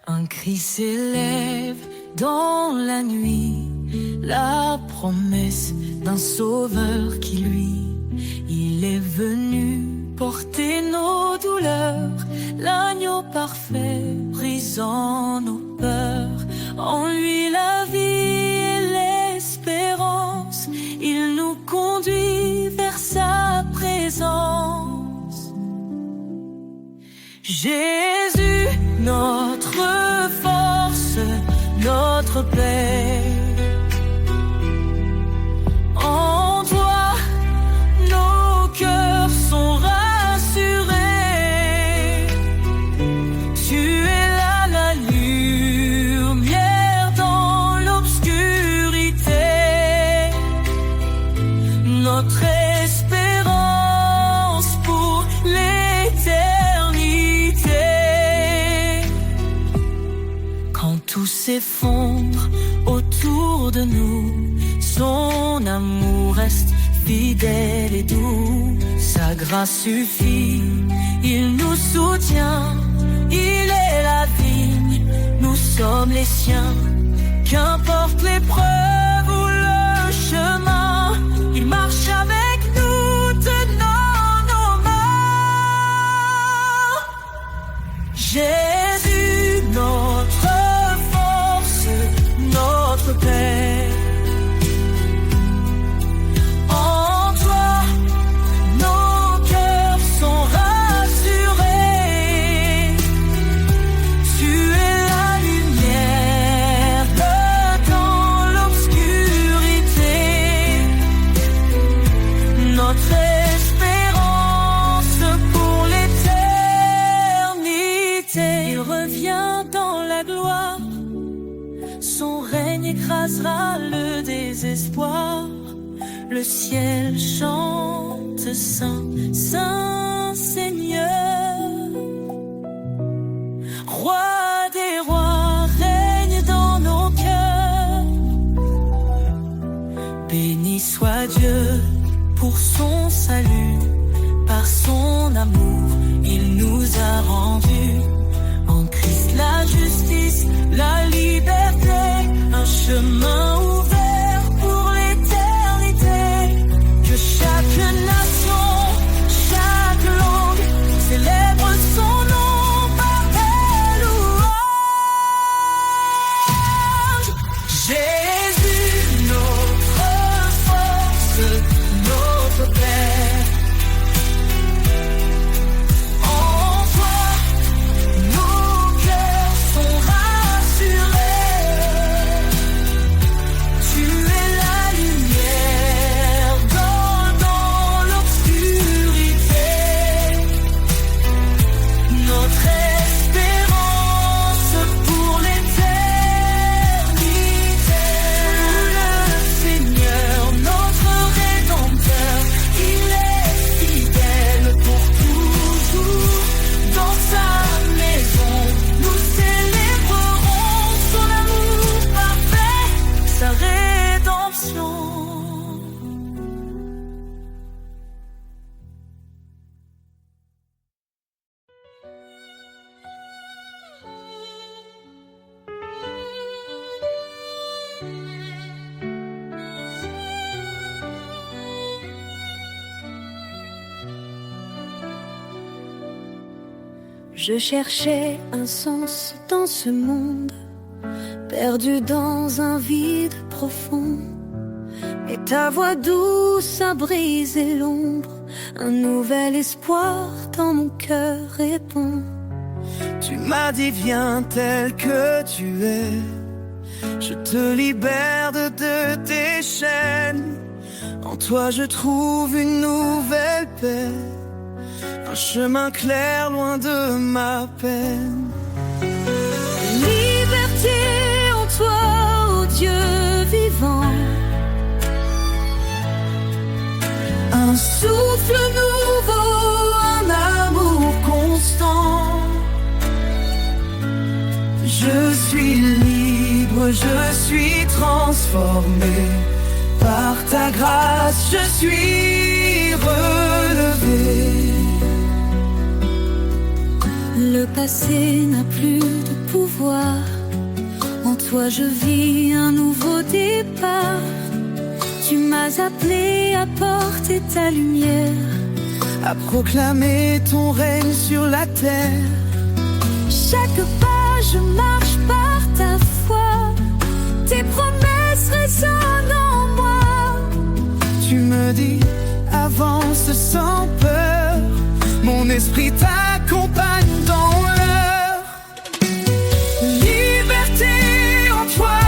Un cri s'élève dans la nuit, la promesse d'un sauveur qui lui, il est venu porter nos douleurs, l'agneau parfait brisant nos peurs. En lui la vie et l'espérance, il nous conduit vers sa présence. Jésus, notre force, notre paix. En toi, nos cœurs sont rassurés. Tu es là, la lumière dans l'obscurité. Notre espérance pour l'éternité. Quand tout s'effondre autour de nous, son amour reste fidèle et doux. Sa grâce suffit, il nous soutient. Il est la vigne, nous sommes les siens. Qu'importe l'épreuve ou le chemin, il marche avec nous, tenant nos mains. Jésus, notre force, notre paix. En toi, nos cœurs sont rassurés. Tu es la lumière dans l'obscurité. Notre espérance pour l'éternité. Il revient dans la gloire. Son règne écrasera le désespoir. Le ciel chante Saint, Saint Seigneur. Roi des rois, règne dans nos cœurs. Béni soit Dieu pour son salut. Par son amour, il nous a rendus. En Christ la justice, la liberté, un chemin ouvert pour l'éternité. Que chaque nation, chaque langue célèbre son nom par des louanges. Jésus, notre force, notre paix. En toi, nos cœurs sont rassurés. Tu es la lumière dans l'obscurité. Notre espérance pour l'éternité. Le Seigneur, notre Rédempteur, il est fidèle pour toujours. Dans sa maison, nous célébrerons son amour parfait, sa rédemption. Je cherchais un sens dans ce monde, perdu dans un vide profond. Et ta voix douce a brisé l'ombre, un nouvel espoir dans mon cœur répond. Tu m'as dit viens tel que tu es, je te libère de tes chaînes. En toi je trouve une nouvelle paix, un chemin clair loin de ma peine. Liberté en toi, ô Dieu vivant. Un souffle nouveau, un amour constant. Je suis libre, je suis transformé. Par ta grâce, je suis relevé. Le le passé n'a plus de pouvoir. En toi je vis un nouveau départ. Tu m'as appelé à porter ta lumière, à proclamer ton règne sur la terre. Chaque pas je marche par ta foi, tes promesses résonnent en moi. Tu me dis avance sans peur, mon esprit t'accompagne dans l'heure. Liberté en toi,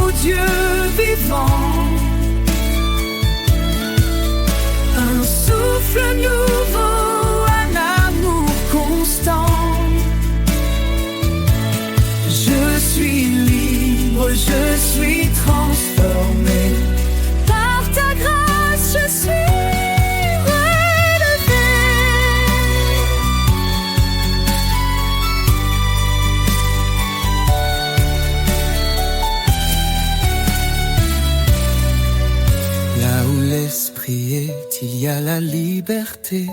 ô Dieu vivant, un souffle nouveau, un amour constant. Je suis libre, je suis transformé. Par ta grâce je suis relevé. Là où l'esprit est, il y a la liberté,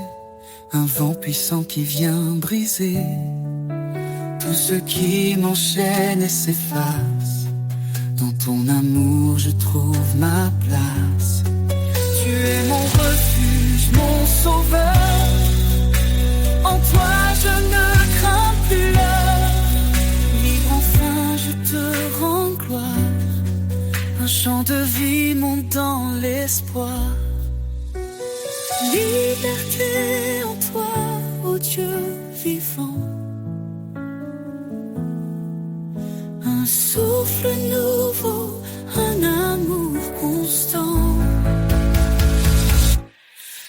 un vent puissant qui vient briser tout ce qui m'enchaîne et s'efface. Dans ton amour je trouve ma place. Tu es mon refuge, mon sauveur. En toi je ne crains plus l'heure. libre, enfin je te rends gloire. Un chant de vie monte dans l'espoir. Liberté en toi, ô Dieu vivant, un souffle nouveau, un amour constant.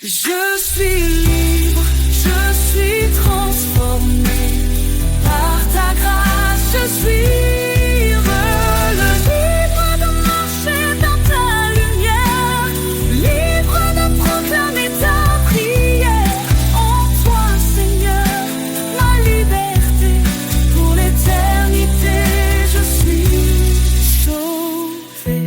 Je suis libre, je suis transformé. Par ta grâce je suis relevé. Libre de marcher dans ta lumière, libre de proclamer ta prière. En toi, Seigneur, ma liberté, pour l'éternité, je suis sauvé.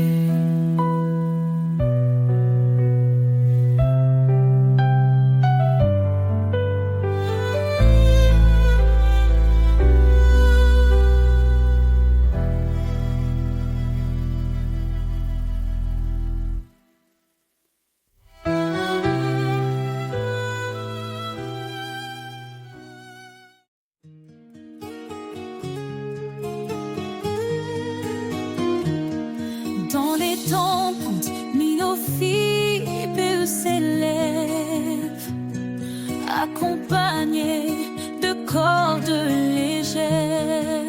Dans les temples, Minophibée s'élève, accompagné de cordes légères,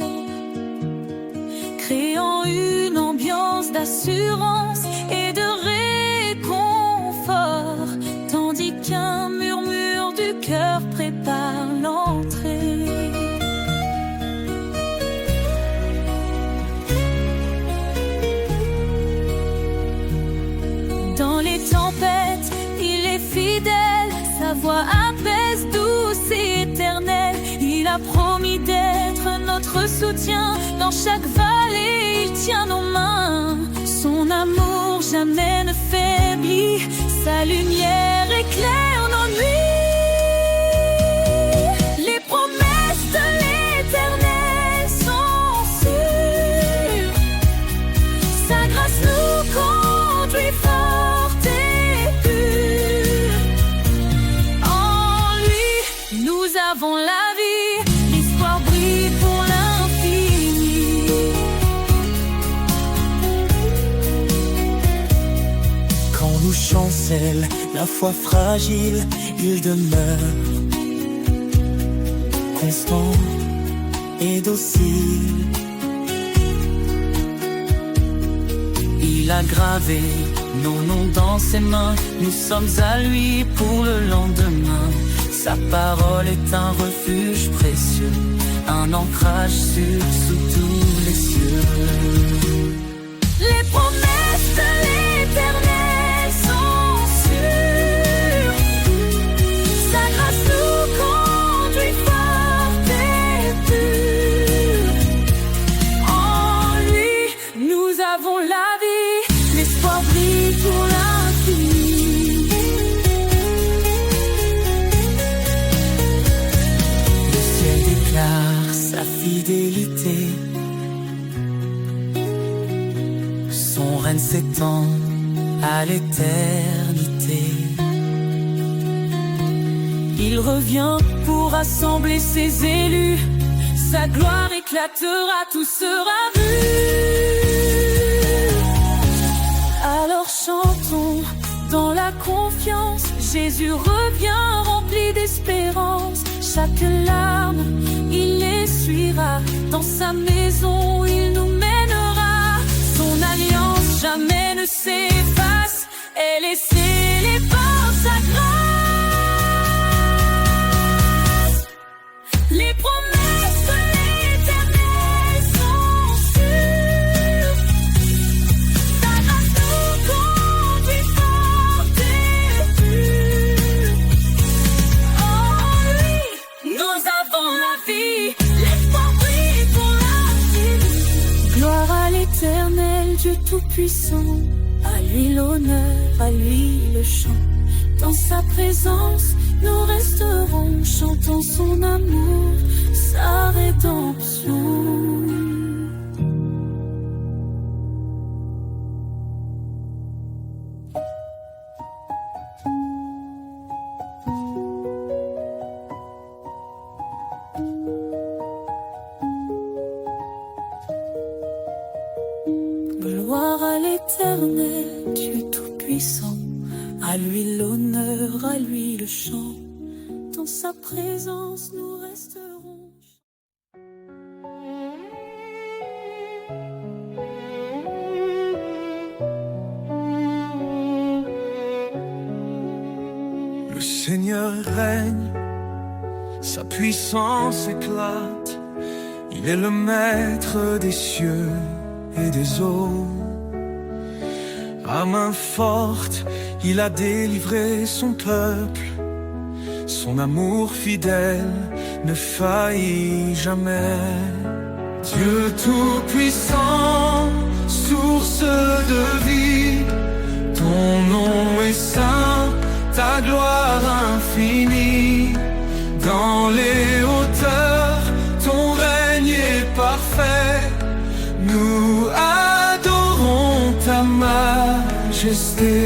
créant une ambiance d'assurance et de réconfort, tandis qu'un murmure du cœur prépare l'entrée. Dans les tempêtes, il est fidèle, sa voix apaise, douce et éternelle. Il a promis d'être notre soutien dans chaque vallée, il tient nos mains. Son amour jamais ne faiblit, sa lumière éclaire nos nuits. Les promesses de l'Éternel sont sûres, sa grâce nous conduit forte et pure. En lui, nous avons la vie, l'espoir brille pour l'infini. Quand nous chancelle la foi fragile, il demeure constant et docile. Il a gravé nos noms dans ses mains, nous sommes à lui pour le lendemain. Sa parole est un refuge précieux, un ancrage sûr sous tous les cieux. Les promesses de l'Éternel sont sûres, sa grâce nous conduit forte et pure. En lui, nous avons la vie, l'espoir brille pour l'infini. Le ciel déclare déclare sa fidélité. Son règne s'étend à l'éternité. Il revient pour rassembler ses élus. Sa gloire éclatera, tout sera vu. Alors chantons dans la confiance. Jésus revient rempli d'espérance. Chaque larme, il essuiera. Dans sa maison, il nous mènera. Son alliance jamais ne s'efface. Elle est scellée par sa grâce. Les promesses de l'Éternel sont sûres. Sa grâce nous conduit fort et pur. En lui, nous avons la vie. L'espoir brille pour l'infini. Gloire à l'Éternel, Dieu Tout-Puissant. À lui l'honneur, à lui le chant. Dans sa présence, nous resterons, chantons son amour, sa rédemption. Gloire à l'Éternel, Dieu Tout-Puissant. À lui l'honneur, à lui le chant. Dans sa présence, nous resterons. Le Seigneur règne, sa puissance éclate. Il est le maître des cieux et des eaux. À main forte, il a délivré son peuple. Son amour fidèle ne faillit jamais. Dieu Tout-Puissant, source de vie, ton nom est saint, ta gloire infinie. Dans les hauteurs, ton règne est parfait. Nous adorons ta majesté.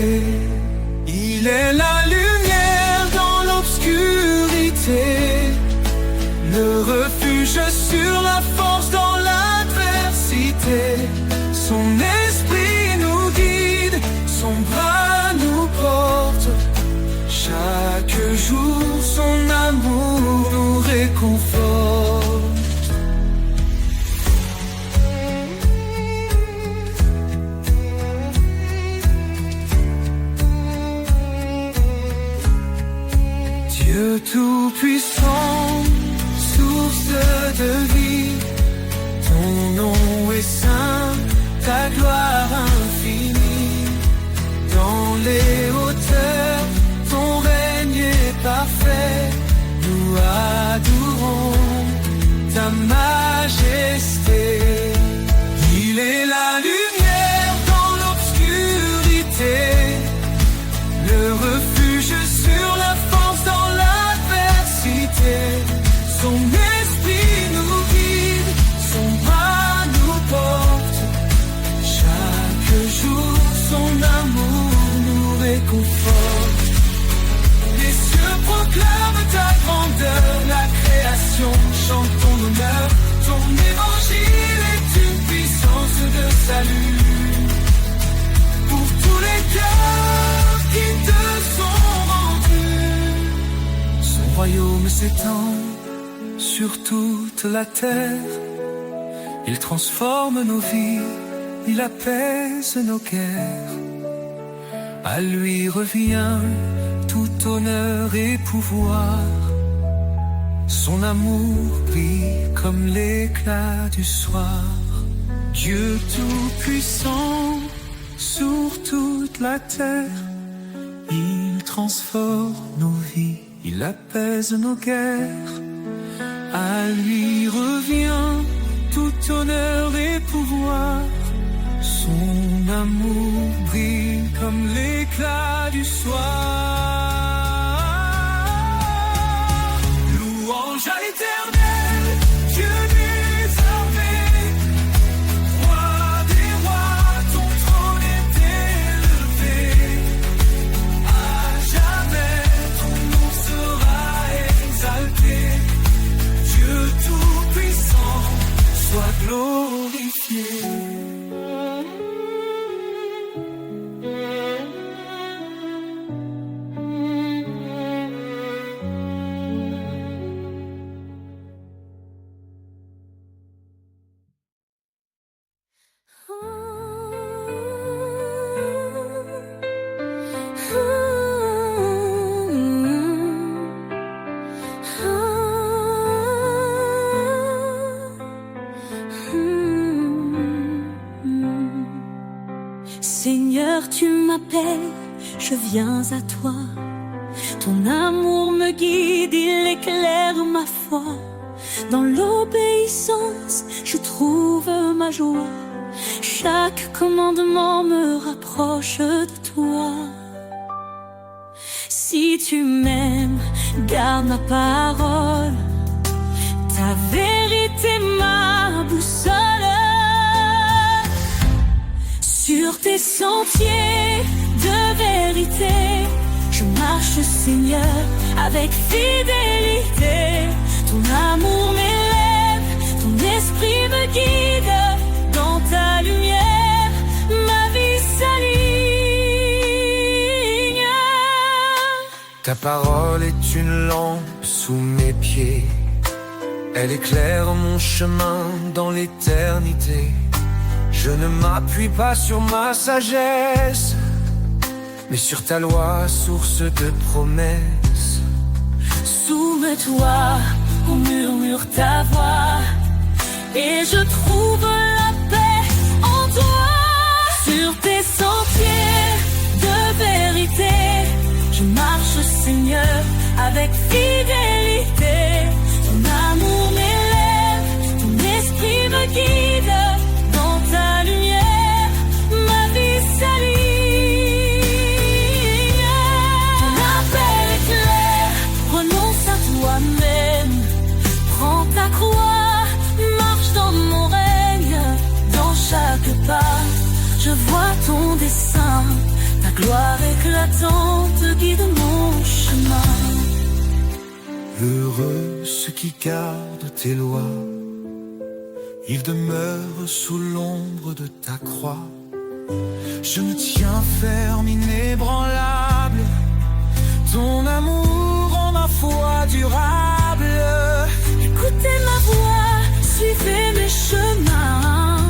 Il est la lumière dans l'obscurité, le refuge sur la force dans l'adversité. Son esprit nous guide, son bras nous porte. Chaque jour, son amour nous réconforte. Dieu Tout-Puissant, source de vie, ton nom est saint, ta gloire infinie. Dans les hauteurs, ton règne est parfait. Nous adorons ta majesté. Il est la lumière dans l'obscurité, le refuge sur la force dans l'adversité. Son esprit nous guide, son bras nous porte. Chaque jour, son amour nous réconforte. Les cieux proclament ta grandeur, la création chante ton honneur. Ton évangile est une puissance de salut pour tous les cœurs qui te sont rendus. Son royaume s'étend sur toute la terre. Il transforme nos vies, il apaise nos guerres. À lui revient tout honneur et pouvoir. Son amour brille comme l'éclat du soir. Dieu Tout-Puissant, sur toute la terre, il transforme nos vies, il apaise nos guerres. À lui revient tout honneur et pouvoir. Son amour brille comme l'éclat du soir. Louange à l'Éternel, m'appelle, je viens à toi. Ton amour me guide, il éclaire ma foi. Dans l'obéissance, je trouve ma joie. Chaque commandement me rapproche de toi. Si tu m'aimes, garde ma parole. Ta vérité, ma boussole. Sur tes sentiers de vérité, je marche, Seigneur, avec fidélité. Ton amour m'élève, ton esprit me guide. Dans ta lumière, ma vie s'aligne. Ta parole est une lampe sous mes pieds. Elle éclaire mon chemin dans l'éternité. Je ne m'appuie pas sur ma sagesse, mais sur ta loi, source de promesses. Soumets-toi, on murmure ta voix, et je trouve la paix en toi. Sur tes sentiers de vérité, je marche, Seigneur, avec fidélité. Ton amour m'élève, ton esprit me guide. Dans ta lumière, ma vie s'aligne. Ton appel est clair, renonce à toi-même. Prends ta croix, marche dans mon règne. Dans chaque pas, je vois ton dessein. Ta gloire éclatante guide mon chemin. Heureux ceux qui gardent tes lois, ils demeurent sous l'ombre de ta croix. Je me tiens ferme, inébranlable. Ton amour rend ma foi durable. Écoutez ma voix, suivez mes chemins,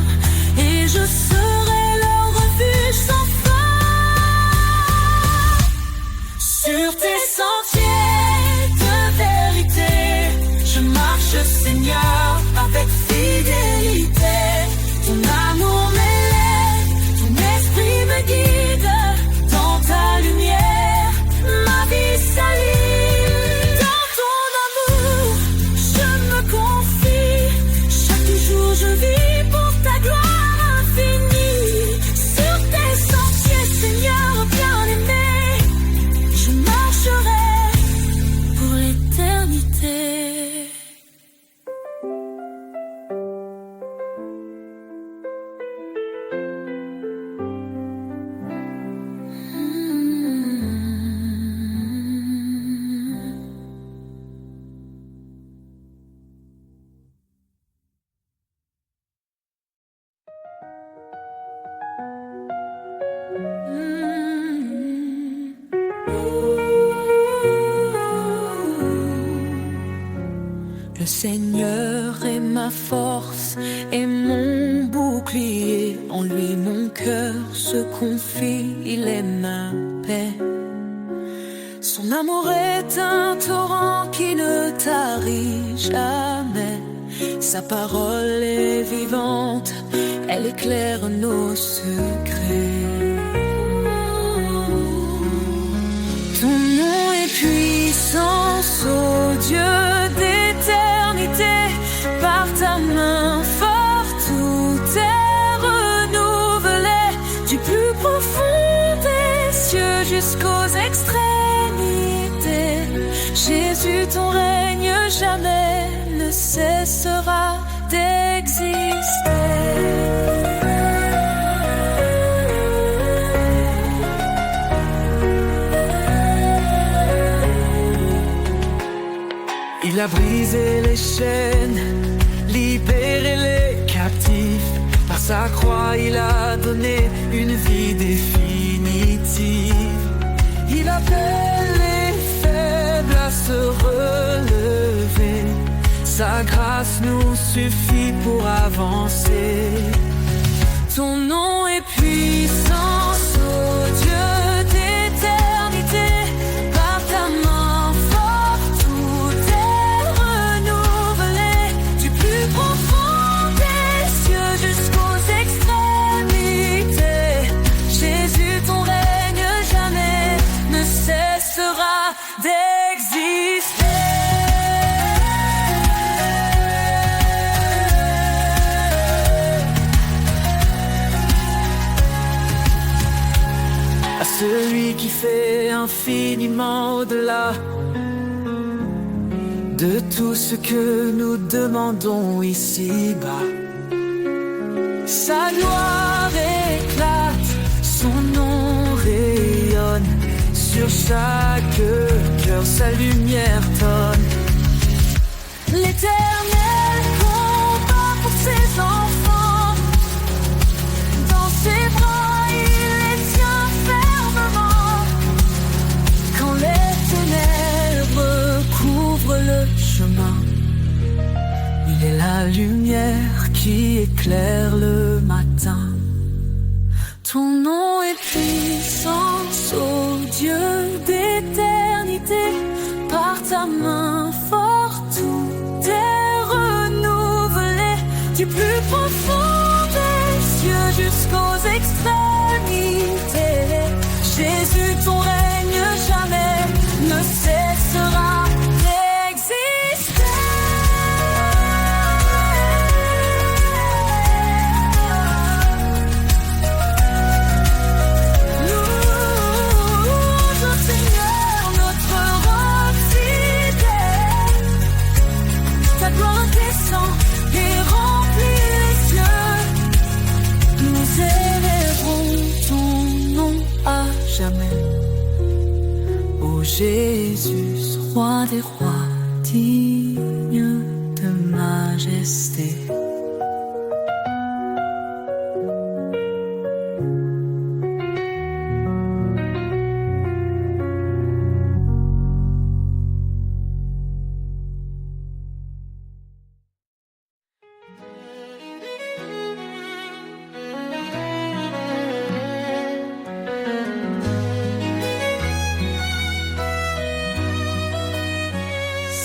et je serai leur refuge sans fin. Sur tes sentiers de vérité, je marche, Seigneur, avec fidélité. Ton amour m'élève, ton esprit me guide. Dans ta lumière, ma vie s'aligne. Dans ton amour, je me confie. Chaque jour je vis pour ta gloire infinie. Sur tes sentiers, Seigneur bien-aimé, je marcherai pour l'éternité. Le Seigneur est ma force et mon bouclier. En lui mon cœur se confie, il est ma paix. Son amour est un torrent qui ne tarit jamais. Sa parole est vivante, elle éclaire nos secrets. Ton nom est puissance, ô Dieu d'éternité. Par ta main forte, tout est renouvelé. Du plus profond des cieux jusqu'aux extrémités. Jésus, ton règne jamais ne cessera d'exister. Il a brisé les chaînes, libéré les captifs. Par sa croix, il a donné une vie définitive. Il appelle les faibles à se relever. Sa grâce nous suffit pour avancer. Ton nom est puissance, ô Dieu d'éternité. Par ta main forte, tout est renouvelé. Du plus profond des cieux jusqu'aux extrémités. Jésus, ton règne fait infiniment au-delà de tout ce que nous demandons ici-bas. Sa gloire éclate, son nom rayonne, sur chaque cœur sa lumière tonne. L'Éternel combat pour ses enfants, dans ses bras il les tient fermement. Quand les ténèbres couvrent le chemin, il est la lumière qui éclaire le matin. Ton nom est puissance, ô Dieu d'éternité. Par ta main forte, tout est renouvelé. Du plus profond des cieux jusqu'aux extrémités. Jésus, ton règne jamais ne cessera d'exister. Jésus, roi des rois, digne de majesté.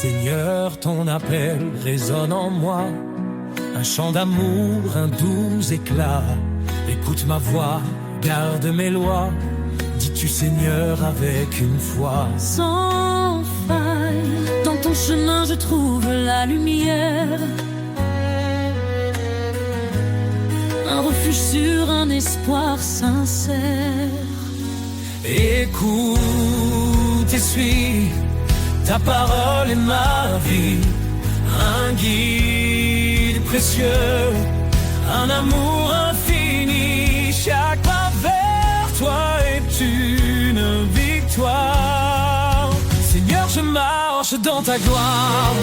Seigneur, ton appel résonne en moi, un chant d'amour, un doux éclat. Écoute ma voix, garde mes lois, dis-tu Seigneur avec une foi. Sans faille, dans ton chemin je trouve la lumière, un refuge sûr, un espoir sincère. Écoute et suis, ta parole est ma vie, un guide précieux, un amour infini. Chaque pas vers toi est une victoire. Seigneur, je marche dans ta gloire.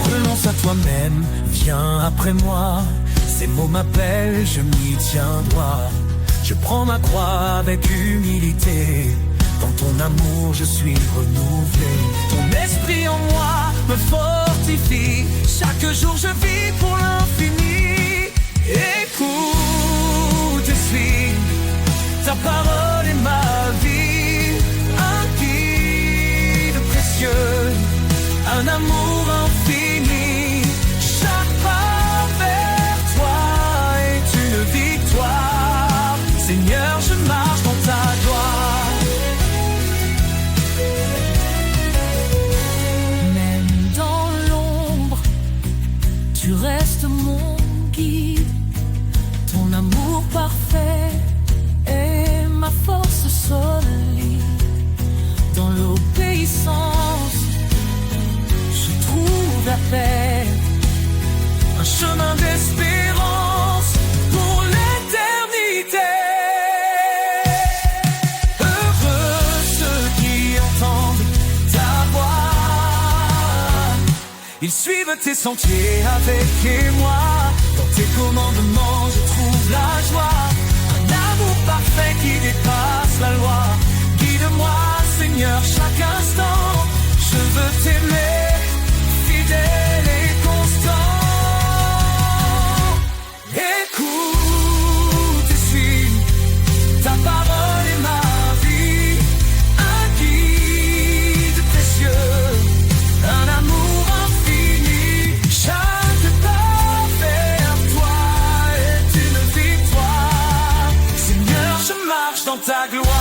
Renonce à toi-même, viens après moi. Ces mots m'appellent, je m'y tiens droit. Je prends ma croix avec humilité. Dans ton amour je suis renouvelé. Ton esprit en moi me fortifie. Chaque jour je vis pour l'infini. Écoute et suis, ta parole est ma vie. Un guide précieux, un amour infini. Chaque pas vers toi est une victoire. Seigneur, je marche dans ta gloire. Même dans l'ombre, tu restes mon guide. Ton amour parfait est ma force solide. Dans l'obéissance, je trouve la paix. Un chemin d'espérance pour l'éternité. Ils suivent tes sentiers avec moi. Dans tes commandements je trouve la joie. Un amour parfait qui dépasse la loi. Guide-moi Seigneur chaque instant. Je veux t'aimer, fidèle et constant. Écoute et suis, ta parole est ma vie. Un guide précieux, un amour infini. Chaque pas vers toi est une victoire. Seigneur, je marche dans ta gloire.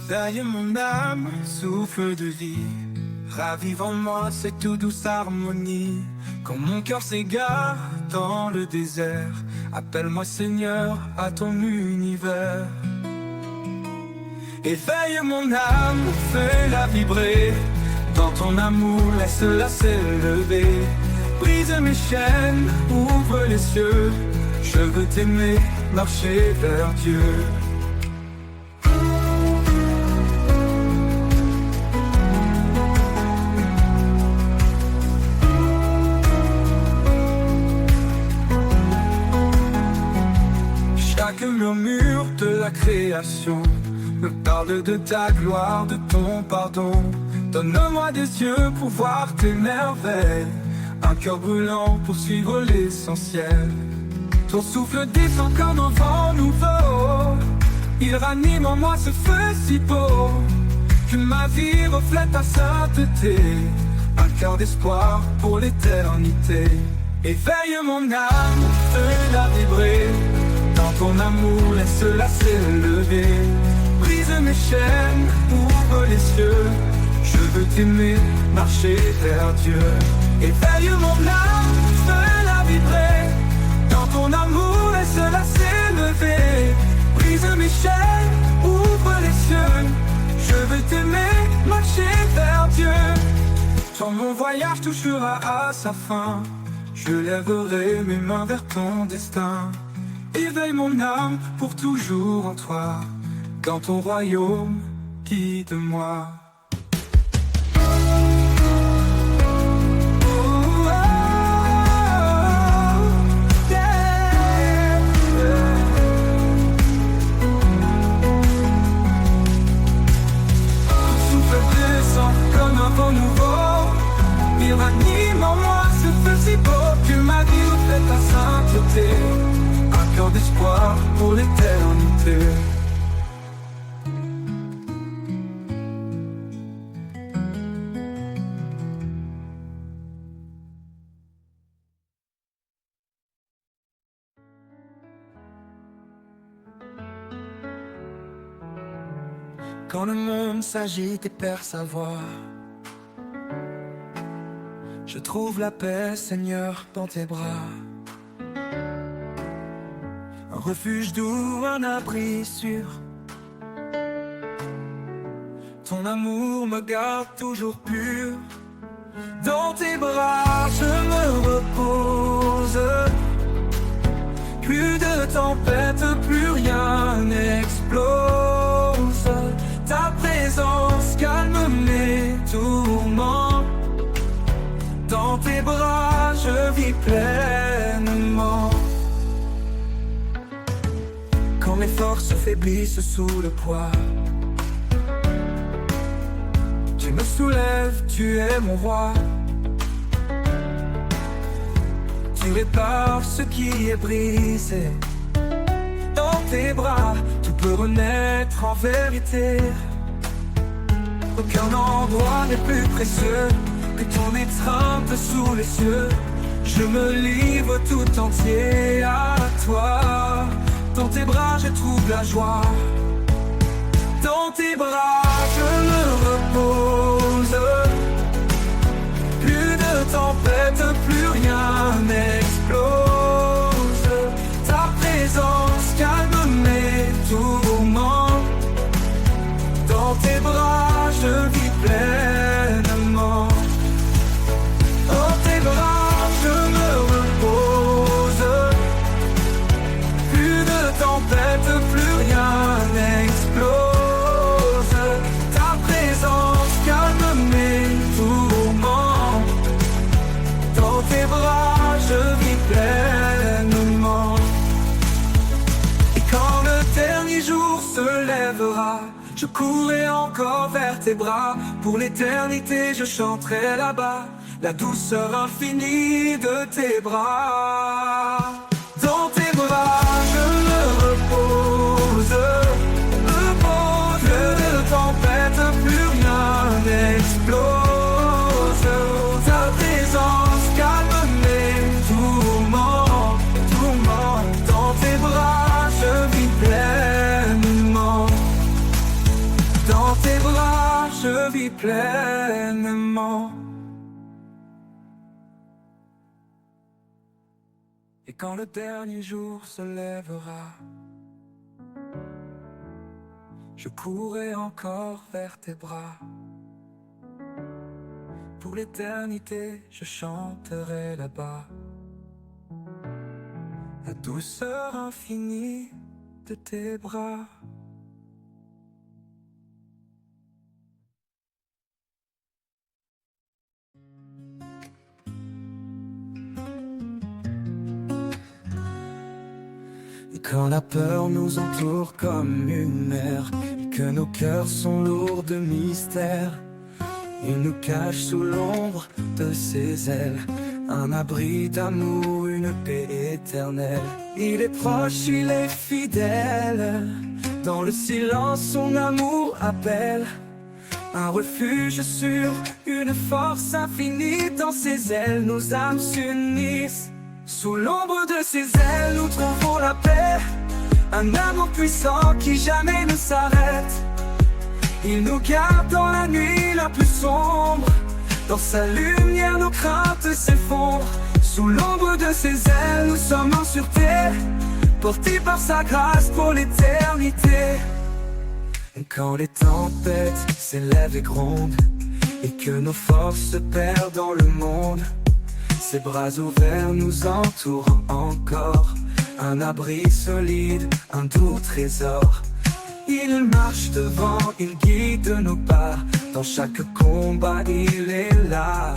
Éveille mon âme, souffle de vie, ravive en moi cette toute douce harmonie. Quand mon cœur s'égare dans le désert, appelle-moi Seigneur à ton univers. Éveille mon âme, fais-la vibrer, dans ton amour laisse-la s'élever. Brise mes chaînes, ouvre les cieux, je veux t'aimer, marcher vers Dieu. Chaque murmure de la création me parle de ta gloire, de ton pardon. Donne-moi des yeux pour voir tes merveilles, un cœur brûlant pour suivre l'essentiel. Ton souffle descend comme un vent nouveau, il ranime en moi ce feu si beau, que ma vie reflète ta sainteté, un cœur d'espoir pour l'éternité. Éveille mon âme, fais-la vibrer, dans ton amour laisse-la s'élever. Brise mes chaînes, ouvre les cieux, je veux t'aimer, marcher vers Dieu. Éveille mon âme, fais-la vibrer, dans ton amour laisse-la s'élever. Brise mes chaînes, ouvre les cieux, je veux t'aimer, marcher vers Dieu. Quand mon voyage touchera à sa fin, je lèverai mes mains vers ton destin. Éveille mon âme pour toujours en toi, dans ton royaume, guide-moi. Il ranime en moi ce feu si beau, que ma vie reflète ta sainteté, un cœur d'espoir pour l'éternité. Quand le monde s'agite et perd sa voix, je trouve la paix, Seigneur, dans tes bras. Un refuge doux, un abri sûr. Ton amour me garde toujours pur. Dans tes bras, je me repose. Plus de tempête, plus rien n'explose. Ta présence calme mes tourments. Dans tes bras, je vis pleinement. Quand mes forces faiblissent sous le poids, tu me soulèves, tu es mon roi. Tu répares ce qui est brisé. Dans tes bras, tout peut renaître en vérité. Aucun endroit n'est plus précieux que ton étreinte sous les cieux. Je me livre tout entier à toi. Dans tes bras je trouve la joie. Dans tes bras je me repose. Plus de tempête, plus rien n'explose. Ta présence calme mes tourments. Dans tes bras je vis pleinement. Dans tes bras je me repose. Plus de tempête, plus rien n'explose. Ta présence calme mes tourments. Dans tes bras je vis pleinement. Et quand le dernier jour se lèvera, je courrai encore vers tes bras. Pour l'éternité je chanterai là-bas la douceur infinie de tes bras. Dans tes bras je me repose. Plus de tempête, plus rien n'explose. Ta présence calme mes tourments. Dans tes bras je vis pleinement. Dans Dans tes bras, je vis pleinement. Et quand le dernier jour se lèvera, je courrai encore vers tes bras. Pour l'éternité, je chanterai là-bas la douceur infinie de tes bras. Et quand la peur nous entoure comme une mer, et que nos cœurs sont lourds de mystère, il nous cache sous l'ombre de ses ailes, un abri d'amour, une paix éternelle. Il est proche, il est fidèle, dans le silence son amour appelle. Un refuge sûr, une force infinie, dans ses ailes nos âmes s'unissent. Sous l'ombre de ses ailes nous trouvons la paix, un amour puissant qui jamais ne s'arrête. Il nous garde dans la nuit la plus sombre, dans sa lumière nos craintes s'effondrent. Sous l'ombre de ses ailes nous sommes en sûreté, portés par sa grâce pour l'éternité. Et quand les tempêtes s'élèvent et grondent, et que nos forces se perdent dans le monde, ses bras ouverts nous entourent encore, un abri solide, un doux trésor. Il marche devant, il guide nos pas, dans chaque combat il est là.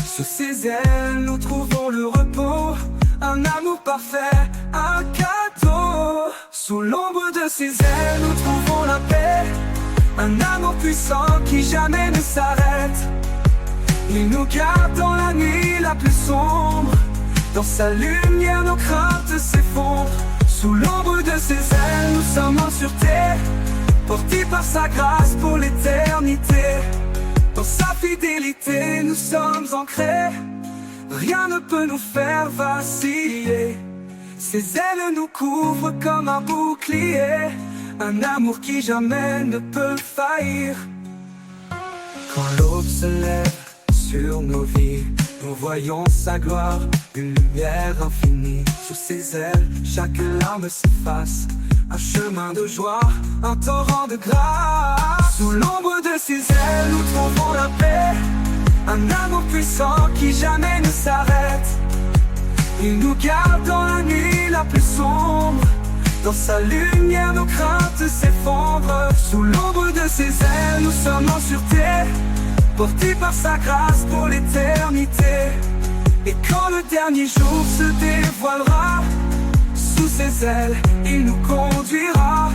Sous ses ailes nous trouvons le repos, un amour parfait, un cadeau. Sous l'ombre de ses ailes nous trouvons la paix, un amour puissant qui jamais ne s'arrête. Il nous garde dans la nuit la plus sombre, dans sa lumière nos craintes s'effondrent. Sous l'ombre de ses ailes nous sommes en sûreté, portés par sa grâce pour l'éternité. Dans sa fidélité nous sommes ancrés, rien ne peut nous faire vaciller. Ses ailes nous couvrent comme un bouclier, un amour qui jamais ne peut faillir. Quand l'aube se lève sur nos vies, nous voyons sa gloire, une lumière infinie. Sous ses ailes, chaque larme s'efface, un chemin de joie, un torrent de grâce. Sous l'ombre de ses ailes, nous trouvons la paix, un amour puissant qui jamais ne s'arrête. Il nous garde dans la nuit la plus sombre, dans sa lumière nos craintes s'effondrent. Sous l'ombre de ses ailes, nous sommes en sûreté, portés par sa grâce pour l'éternité. Et quand le dernier jour se dévoilera, sous ses ailes il nous conduira.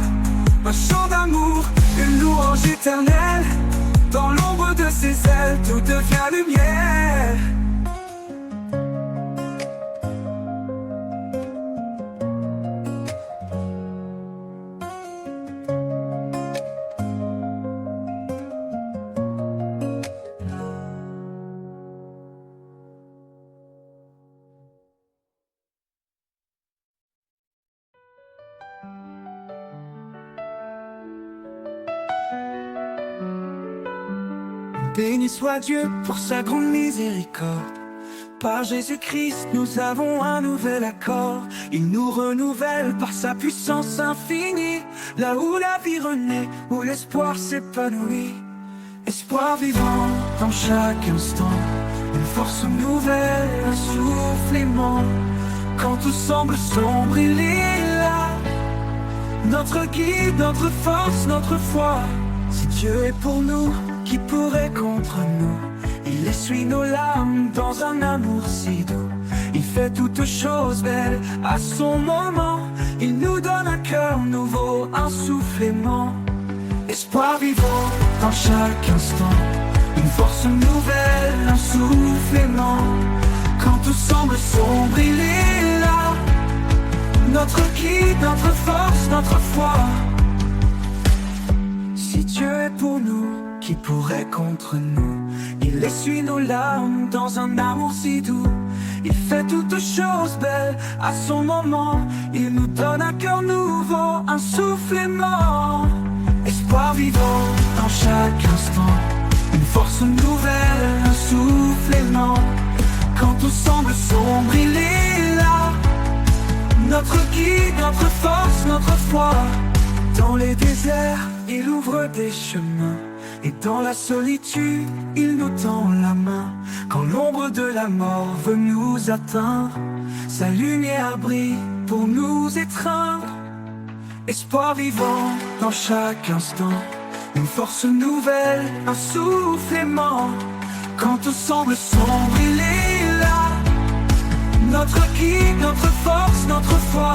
Un chant d'amour, une louange éternelle, dans l'ombre de ses ailes tout devient lumière. Béni soit Dieu pour sa grande miséricorde. Par Jésus-Christ nous avons un nouvel accord. Il nous renouvelle par sa puissance infinie, là où la vie renaît, où l'espoir s'épanouit. Espoir vivant dans chaque instant, une force nouvelle, un souffle aimant. Quand tout semble sombre, il est là, notre guide, notre force, notre foi. Si Dieu est pour nous, qui pourrait contre nous? Il essuie nos larmes dans un amour si doux. Il fait toutes choses belles à son moment. Il nous donne un cœur nouveau, un souffle aimant. Espoir vivant dans chaque instant, une force nouvelle, un souffle aimant. Quand tout semble sombre, il est là, notre guide, notre force, notre foi. Si Dieu est pour nous, qui pourrait contre nous? Il essuie nos larmes dans un amour si doux. Il fait toutes choses belles à son moment. Il nous donne un cœur nouveau, un souffle aimant. espoir vivant dans chaque instant, une force nouvelle, un souffle aimant. Quand tout semble sombre, il est là, notre guide, notre force, notre foi. Dans les déserts, il ouvre des chemins, et dans la solitude, il nous tend la main. Quand l'ombre de la mort veut nous atteindre, sa lumière brille pour nous étreindre. Espoir vivant dans chaque instant, une force nouvelle, un souffle aimant. Quand tout semble sombre, il est là, notre guide, notre force, notre foi.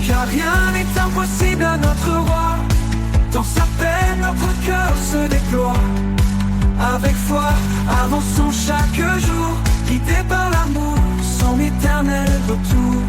Car rien n'est impossible à notre roi. Dans sa paix, notre cœur se déploie. Avec foi, avançons chaque jour, guidés par l'amour, son éternel retour.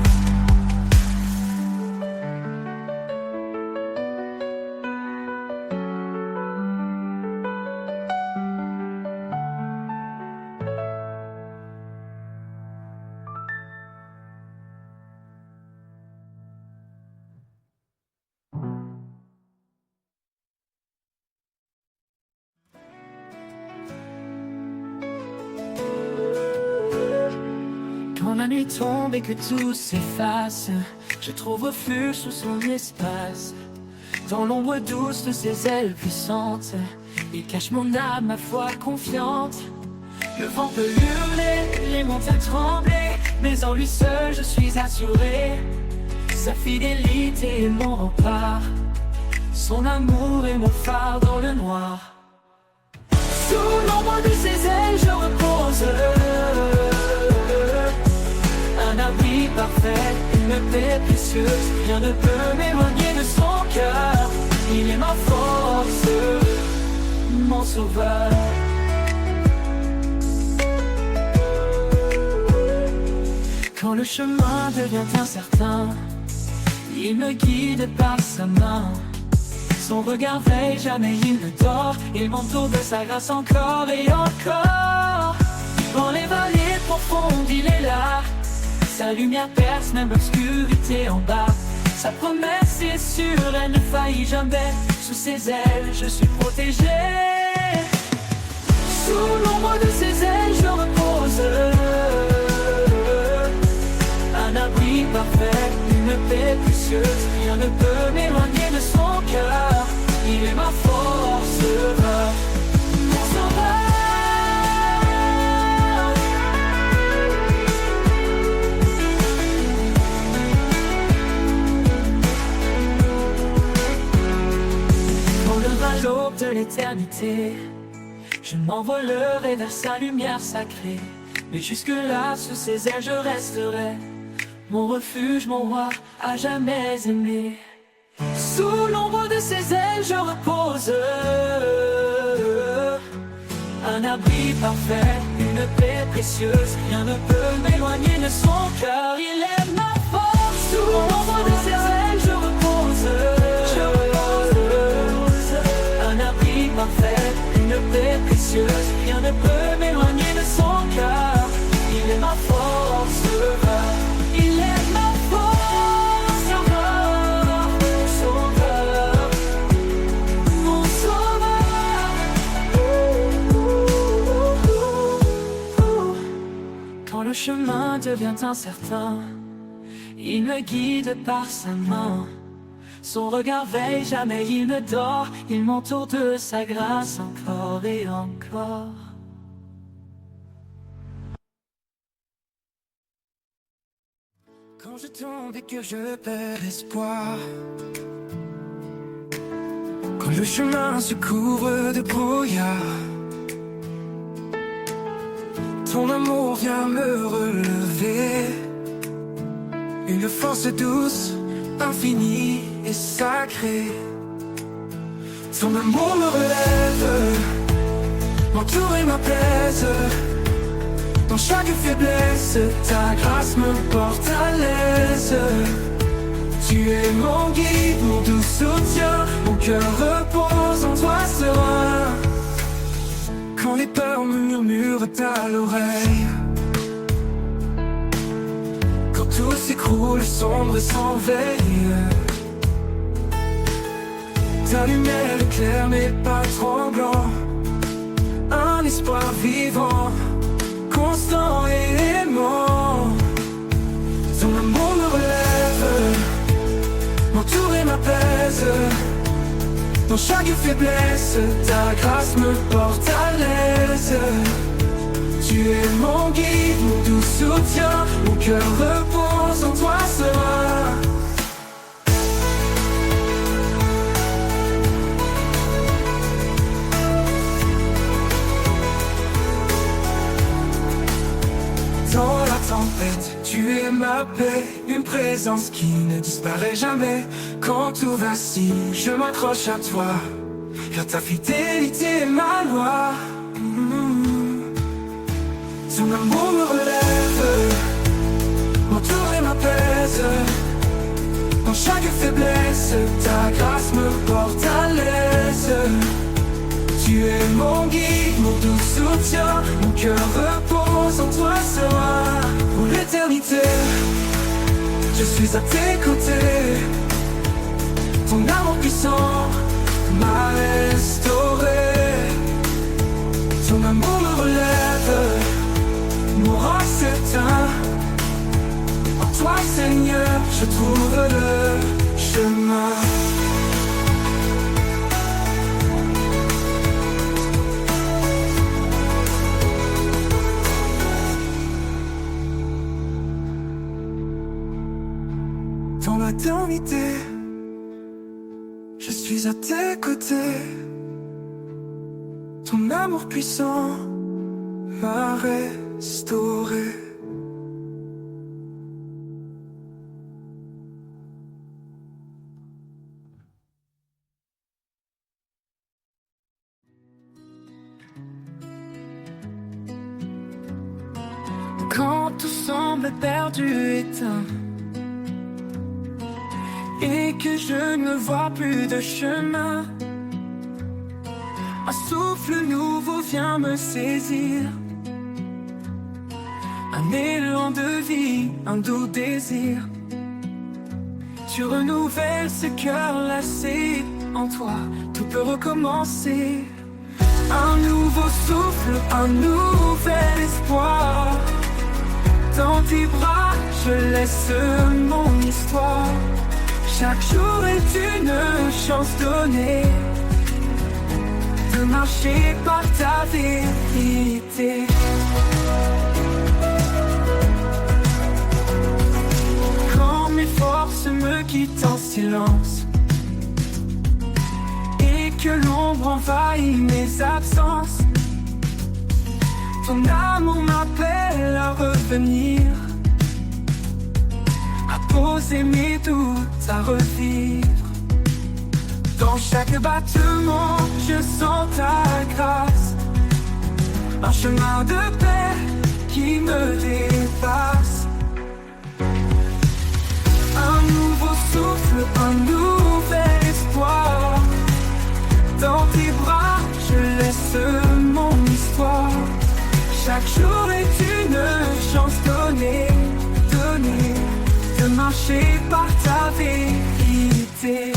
Quand la nuit tombe et que tout s'efface, je trouve refuge sous son espace. Dans l'ombre douce de ses ailes puissantes, il cache mon âme, ma foi confiante. Le vent peut hurler, les montagnes trembler, mais en lui seul je suis assuré. Sa fidélité est mon rempart, son amour est mon phare dans le noir. Sous l'ombre de ses ailes je repose, un abri parfait, une paix précieuse. Rien ne peut m'éloigner de son cœur. Il est ma force, mon sauveur. Quand le chemin devient incertain, il me guide par sa main. Son regard veille, jamais il ne dort. Il m'entoure de sa grâce encore et encore. Dans les vallées profondes, il est là. Sa lumière perce même l'obscurité en bas. Sa promesse est sûre, elle ne faillit jamais. Sous ses ailes, je suis protégé. Sous l'ombre de ses ailes, je repose. Un abri parfait, une paix précieuse. Rien ne peut m'éloigner de son cœur. Il est ma force, mon sauveur. L'aube de l'éternité, je m'envolerai vers sa lumière sacrée. Mais jusque-là, sous ses ailes, je resterai, mon refuge, mon roi, à jamais aimé. Sous l'ombre de ses ailes, je repose. Un abri parfait, une paix précieuse. Rien ne peut m'éloigner de son cœur. Il est ma force. Sous l'ombre de ses ailes, je repose. Parfait, une paix précieuse. Rien ne peut m'éloigner de son cœur. Il est ma force, il est ma force, sauveur, mon sauveur. Quand le chemin devient incertain, il me guide par sa main. Son regard veille, jamais il ne dort. Il m'entoure de sa grâce encore et encore. Quand je tombe et que je perds espoir, quand le chemin se couvre de brouillard, ton amour vient me relever. Une force douce, infinie et sacrée. Ton amour me relève, m'entoure et m'apaise. Dans chaque faiblesse, ta grâce me porte à l'aise. Tu es mon guide, mon doux soutien. Mon cœur repose en toi serein. Quand les peurs murmurent à l'oreille, quand tout s'écroule, sombre et sans veille, Ta lumière éclaire mais pas tremblant, un espoir vivant, constant et aimant. Ton amour me relève, m'entoure et m'apaise. Dans chaque faiblesse, ta grâce me porte à l'aise. Tu es mon guide, mon doux soutien, mon cœur repose en toi serein. Dans la tempête, tu es ma paix, une présence qui ne disparaît jamais. Quand tout vacille, je m'accroche à toi, car ta fidélité est ma loi. Ton amour me relève, m'entoure et m'apaise. Dans chaque faiblesse, ta grâce me porte à l'aise. Tu es mon guide, mon doux soutien, mon cœur repose en toi serein. Pour l'éternité, je suis à tes côtés. Ton amour puissant m'a restauré. Ton amour me relève, mon rang s'éteint. En toi Seigneur, je trouve le chemin. Dans l'éternité, je suis à tes côtés. Ton amour puissant m'a restauré. Quand tout semble perdu, éteint, et que je ne vois plus de chemin, un souffle nouveau vient me saisir. Un élan de vie, un doux désir. Tu renouvelles ce cœur lassé. En toi, tout peut recommencer. Un nouveau souffle, un nouvel espoir. Dans tes bras, je laisse mon histoire. Chaque jour est une chance donnée de marcher par ta vérité. Quand mes forces me quittent en silence et que l'ombre envahit mes absences, ton amour m'appelle à revenir, à poser mes doutes, à revivre. Dans chaque battement, je sens ta grâce, un chemin de paix qui me dépasse. Un nouveau souffle, un nouvel espoir. Dans tes bras, je laisse mon histoire. Chaque jour est une chance donnée, donnée, de marcher par ta vérité.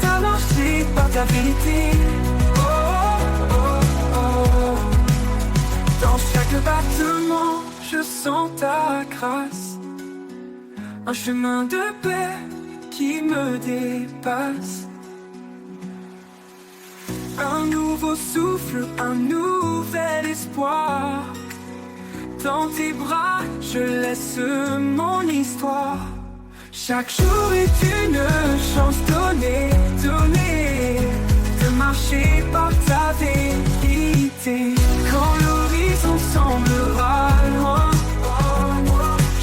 T'as marché par ta vérité. Dans chaque battement, je sens ta grâce, un chemin de paix qui me dépasse. Un nouveau souffle, un nouvel espoir. Dans tes bras, je laisse mon histoire. Chaque jour est une chance donnée, donnée, de marcher par ta vérité. Quand l'horizon semblera loin,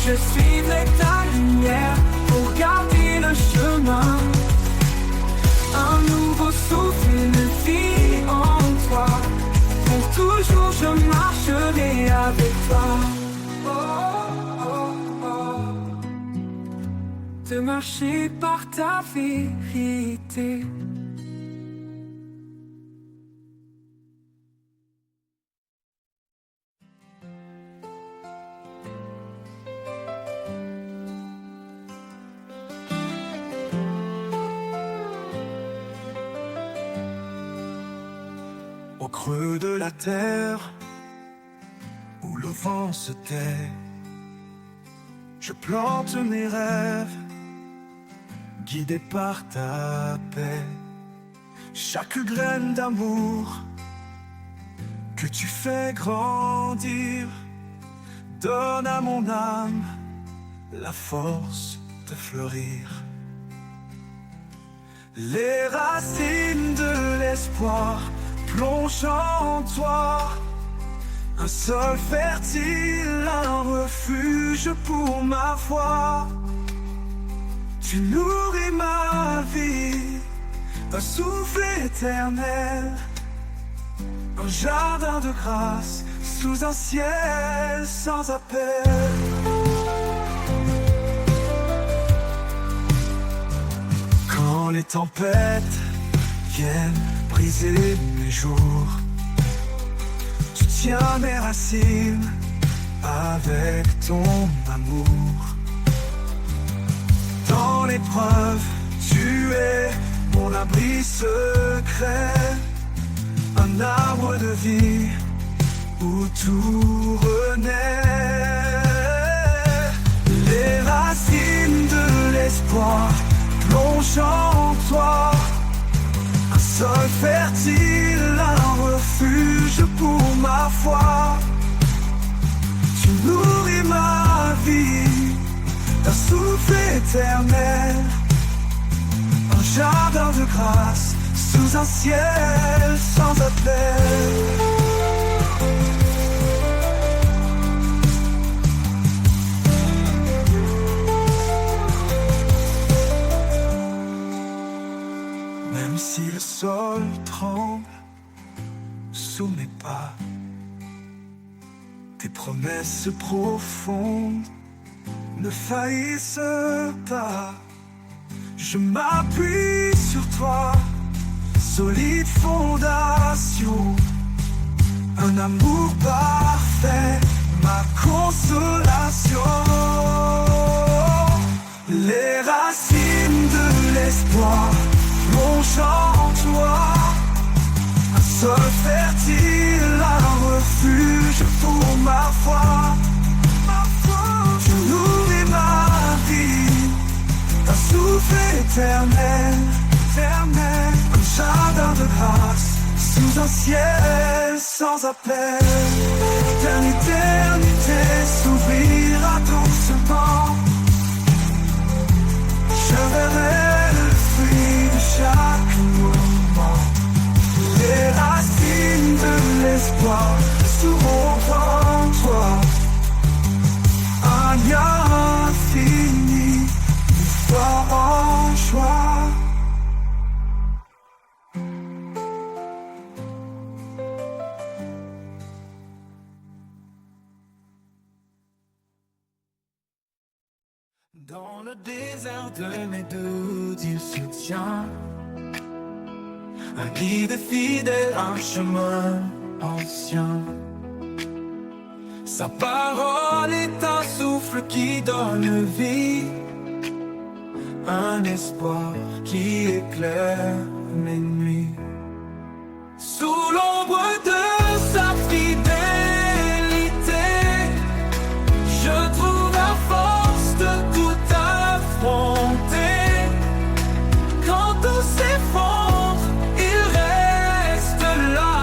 je suivrai ta lumière pour garder le chemin. Un nouveau souffle, une vie en toi. Pour toujours je marcherai avec toi. De marcher par ta vérité. creux de la terre, où le vent se tait, je plante mes rêves, guidé par ta paix. Chaque graine d'amour que tu fais grandir donne à mon âme la force de fleurir. Les racines de l'espoir plongent en toi, un sol fertile, un refuge pour ma foi. Tu nourris ma vie d'un souffle éternel, un jardin de grâce sous un ciel sans appel. Quand les tempêtes viennent briser mes jours, tu tiens mes racines avec ton amour. Dans l'épreuve, tu es mon abri secret, un arbre de vie où tout renaît. Les racines de l'espoir plongent en toi, un sol fertile, un refuge pour ma foi. Tu nourris ma vie d'un souffle éternel, un jardin de grâce sous un ciel sans appel. Même si le sol tremble sous mes pas, tes promesses profondes ne faillissent pas. Je m'appuie sur toi, solide fondation, un amour parfait, ma consolation. Les racines de l'espoir plongent en toi, un sol fertile, un refuge pour ma foi. Tu nourris ma vie d'un souffle éternel, un jardin de grâce sous un ciel sans appel. L'éternité s'ouvrira doucement, je verrai le fruit de chaque moment. Les racines de l'espoir seront en toi, un lien infini de foi en joie. Dans le désert de mes doutes, il se tient, un guide fidèle, un chemin ancien. Sa parole est un souffle qui donne vie, un espoir qui éclaire mes nuits. Sous l'ombre de sa fidélité, je trouve la force de tout affronter. Quand tout s'effondre, il reste là,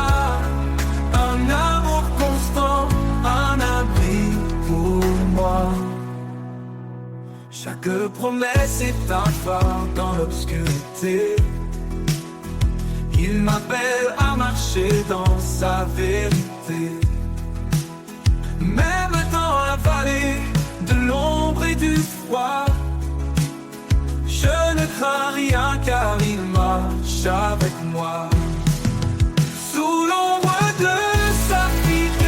un amour constant, un abri pour moi. Chaque promesse est un phare dans l'obscurité. Il m'appelle à marcher dans sa vérité. Même dans la vallée de l'ombre et du froid, je ne crains rien car il marche avec moi. Sous l'ombre de sa fidélité,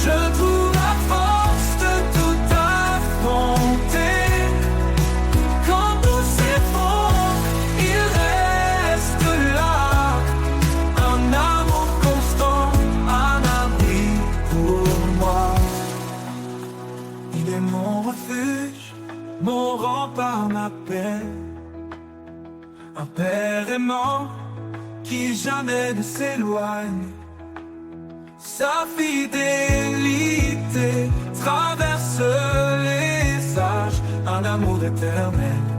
je trouve la force de tout affronter. Quand tout s'effondre, il reste là, un amour constant, un abri pour moi. Il est mon refuge, mon rempart, ma paix, un père aimant, qui jamais ne s'éloigne. Sa fidélité traverse les âges, un amour éternel.